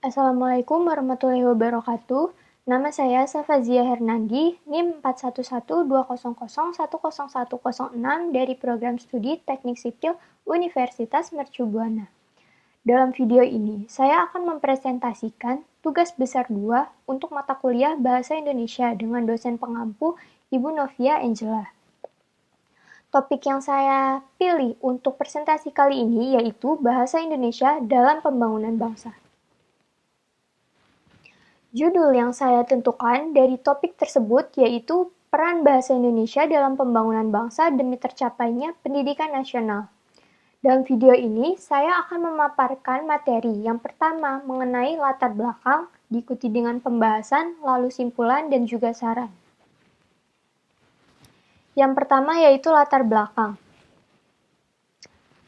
Assalamualaikum warahmatullahi wabarakatuh. Nama saya Safazia Hernandi, NIM 41120010106 dari Program Studi Teknik Sipil Universitas Mercu Buana. Dalam video ini, saya akan mempresentasikan tugas besar 2 untuk mata kuliah Bahasa Indonesia dengan dosen pengampu Ibu Novia Angela. Topik yang saya pilih untuk presentasi kali ini yaitu Bahasa Indonesia dalam Pembangunan Bangsa. Judul yang saya tentukan dari topik tersebut yaitu Peran Bahasa Indonesia dalam Pembangunan Bangsa demi tercapainya pendidikan nasional. Dalam video ini, saya akan memaparkan materi yang pertama mengenai latar belakang, diikuti dengan pembahasan, lalu simpulan, dan juga saran. Yang pertama yaitu latar belakang.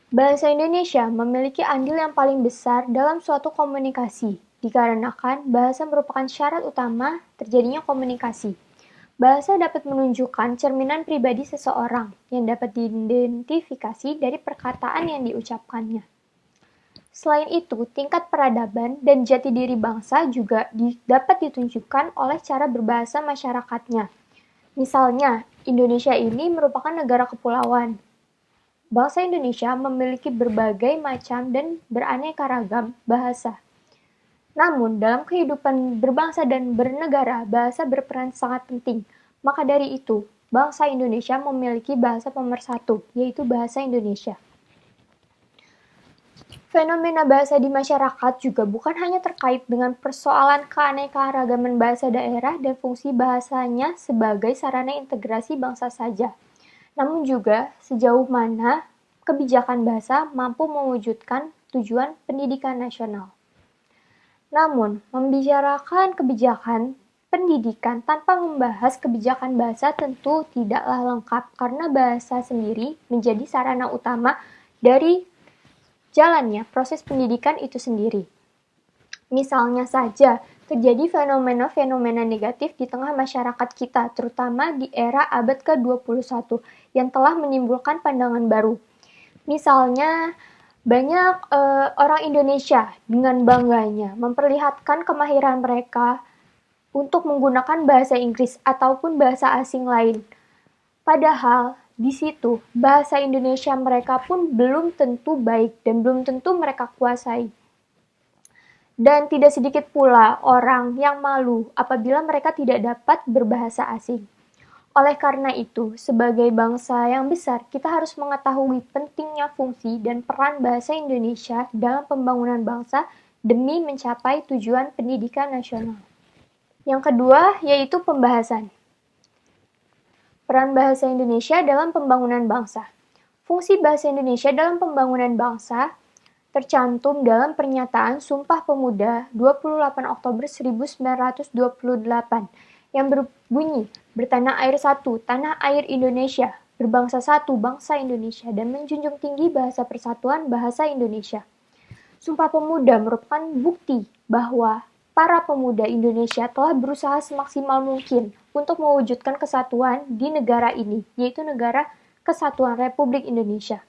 Bahasa Indonesia memiliki andil yang paling besar dalam suatu komunikasi, dikarenakan bahasa merupakan syarat utama terjadinya komunikasi. Bahasa dapat menunjukkan cerminan pribadi seseorang yang dapat diidentifikasi dari perkataan yang diucapkannya. Selain itu, tingkat peradaban dan jati diri bangsa juga dapat ditunjukkan oleh cara berbahasa masyarakatnya. Misalnya, Indonesia ini merupakan negara kepulauan. Bangsa Indonesia memiliki berbagai macam dan beraneka ragam bahasa. Namun, dalam kehidupan berbangsa dan bernegara, bahasa berperan sangat penting. Maka dari itu, bangsa Indonesia memiliki bahasa pemersatu, yaitu bahasa Indonesia. Fenomena bahasa di masyarakat juga bukan hanya terkait dengan persoalan keanekaragaman bahasa daerah dan fungsi bahasanya sebagai sarana integrasi bangsa saja, namun juga sejauh mana kebijakan bahasa mampu mewujudkan tujuan pendidikan nasional. Namun, membicarakan kebijakan pendidikan tanpa membahas kebijakan bahasa tentu tidaklah lengkap karena bahasa sendiri menjadi sarana utama dari jalannya proses pendidikan itu sendiri. Misalnya saja, terjadi fenomena-fenomena negatif di tengah masyarakat kita, terutama di era abad ke-21, yang telah menimbulkan pandangan baru. Misalnya, banyak orang Indonesia dengan bangganya memperlihatkan kemahiran mereka untuk menggunakan bahasa Inggris ataupun bahasa asing lain. Padahal, di situ, bahasa Indonesia mereka pun belum tentu baik dan belum tentu mereka kuasai. Dan tidak sedikit pula orang yang malu apabila mereka tidak dapat berbahasa asing. Oleh karena itu, sebagai bangsa yang besar, kita harus mengetahui pentingnya fungsi dan peran bahasa Indonesia dalam pembangunan bangsa demi mencapai tujuan pendidikan nasional. Yang kedua, yaitu pembahasan. Peran bahasa Indonesia dalam pembangunan bangsa. Fungsi bahasa Indonesia dalam pembangunan bangsa tercantum dalam pernyataan Sumpah Pemuda 28 Oktober 1928 yang berbunyi, bertanah air satu, tanah air Indonesia, berbangsa satu, bangsa Indonesia, dan menjunjung tinggi bahasa persatuan bahasa Indonesia. Sumpah Pemuda merupakan bukti bahwa para pemuda Indonesia telah berusaha semaksimal mungkin untuk mewujudkan kesatuan di negara ini, yaitu Negara Kesatuan Republik Indonesia.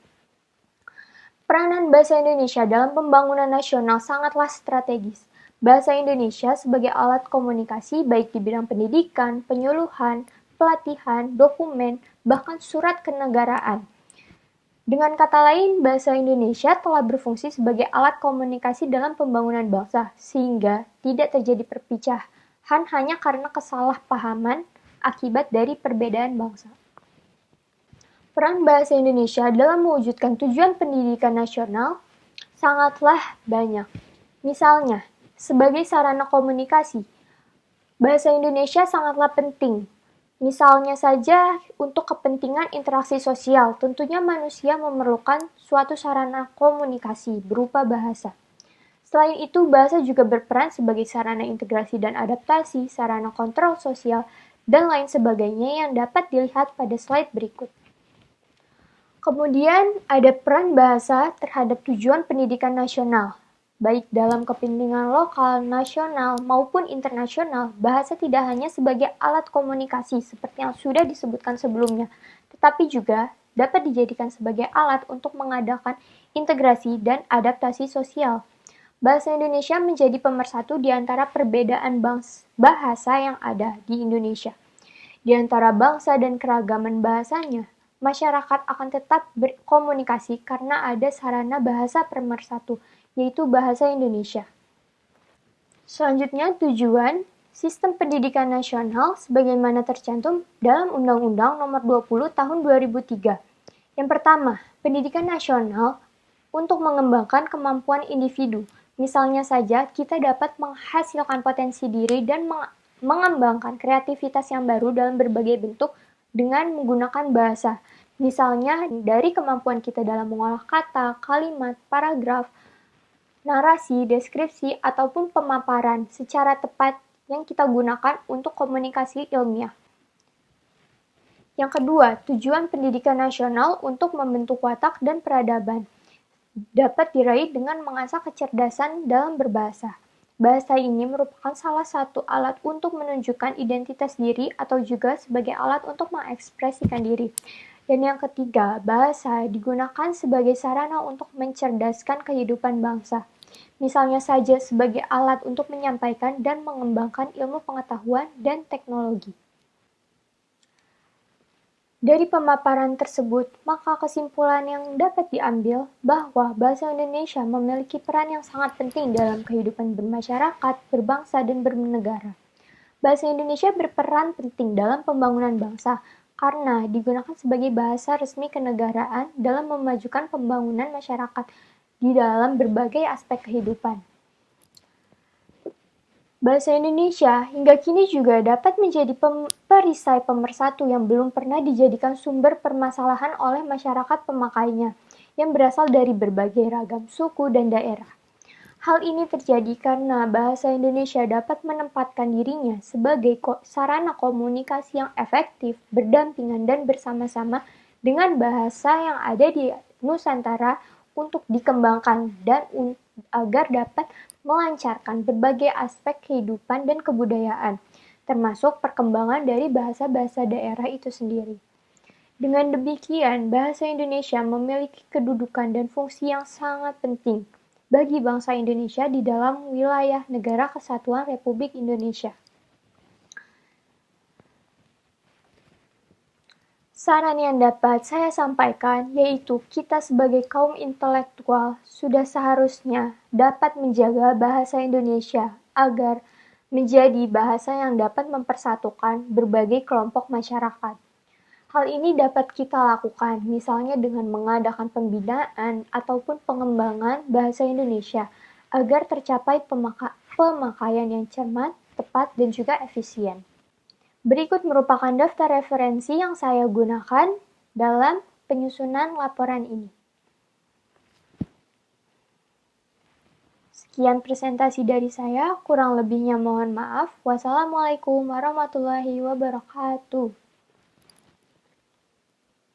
Peranan bahasa Indonesia dalam pembangunan nasional sangatlah strategis. Bahasa Indonesia sebagai alat komunikasi baik di bidang pendidikan, penyuluhan, pelatihan, dokumen, bahkan surat kenegaraan. Dengan kata lain, bahasa Indonesia telah berfungsi sebagai alat komunikasi dalam pembangunan bangsa, sehingga tidak terjadi perpecahan hanya karena kesalahpahaman akibat dari perbedaan bangsa. Peran bahasa Indonesia dalam mewujudkan tujuan pendidikan nasional sangatlah banyak. Misalnya, sebagai sarana komunikasi, bahasa Indonesia sangatlah penting. Misalnya saja untuk kepentingan interaksi sosial, tentunya manusia memerlukan suatu sarana komunikasi berupa bahasa. Selain itu, bahasa juga berperan sebagai sarana integrasi dan adaptasi, sarana kontrol sosial, dan lain sebagainya yang dapat dilihat pada slide berikut. Kemudian, ada peran bahasa terhadap tujuan pendidikan nasional. Baik dalam kepentingan lokal, nasional, maupun internasional, bahasa tidak hanya sebagai alat komunikasi seperti yang sudah disebutkan sebelumnya, tetapi juga dapat dijadikan sebagai alat untuk mengadakan integrasi dan adaptasi sosial. Bahasa Indonesia menjadi pemersatu di antara perbedaan bahasa yang ada di Indonesia. Di antara bangsa dan keragaman bahasanya, masyarakat akan tetap berkomunikasi karena ada sarana bahasa pemersatu, yaitu bahasa Indonesia. Selanjutnya, tujuan Sistem Pendidikan Nasional sebagaimana tercantum dalam Undang-Undang Nomor 20 Tahun 2003. Yang pertama, pendidikan nasional untuk mengembangkan kemampuan individu. Misalnya saja, kita dapat menghasilkan potensi diri dan mengembangkan kreativitas yang baru dalam berbagai bentuk dengan menggunakan bahasa. Misalnya dari kemampuan kita dalam mengolah kata, kalimat, paragraf, narasi, deskripsi, ataupun pemaparan secara tepat yang kita gunakan untuk komunikasi ilmiah. Yang kedua, tujuan pendidikan nasional untuk membentuk watak dan peradaban dapat diraih dengan mengasah kecerdasan dalam berbahasa. Bahasa ini merupakan salah satu alat untuk menunjukkan identitas diri atau juga sebagai alat untuk mengekspresikan diri. Dan yang ketiga, bahasa digunakan sebagai sarana untuk mencerdaskan kehidupan bangsa. Misalnya saja sebagai alat untuk menyampaikan dan mengembangkan ilmu pengetahuan dan teknologi. Dari pemaparan tersebut, maka kesimpulan yang dapat diambil bahwa bahasa Indonesia memiliki peran yang sangat penting dalam kehidupan bermasyarakat, berbangsa, dan bernegara. Bahasa Indonesia berperan penting dalam pembangunan bangsa karena digunakan sebagai bahasa resmi kenegaraan dalam memajukan pembangunan masyarakat di dalam berbagai aspek kehidupan. Bahasa Indonesia hingga kini juga dapat menjadi perisai pemersatu yang belum pernah dijadikan sumber permasalahan oleh masyarakat pemakainya, yang berasal dari berbagai ragam suku dan daerah. Hal ini terjadi karena bahasa Indonesia dapat menempatkan dirinya sebagai sarana komunikasi yang efektif, berdampingan dan bersama-sama dengan bahasa yang ada di Nusantara untuk dikembangkan dan agar dapat melancarkan berbagai aspek kehidupan dan kebudayaan, termasuk perkembangan dari bahasa-bahasa daerah itu sendiri. Dengan demikian, bahasa Indonesia memiliki kedudukan dan fungsi yang sangat penting bagi bangsa Indonesia di dalam wilayah Negara Kesatuan Republik Indonesia. Saran yang dapat saya sampaikan yaitu kita sebagai kaum intelektual sudah seharusnya dapat menjaga bahasa Indonesia agar menjadi bahasa yang dapat mempersatukan berbagai kelompok masyarakat. Hal ini dapat kita lakukan misalnya dengan mengadakan pembinaan ataupun pengembangan bahasa Indonesia agar tercapai pemakaian yang cermat, tepat, dan juga efisien. Berikut merupakan daftar referensi yang saya gunakan dalam penyusunan laporan ini. Sekian presentasi dari saya, kurang lebihnya mohon maaf. Wassalamualaikum warahmatullahi wabarakatuh.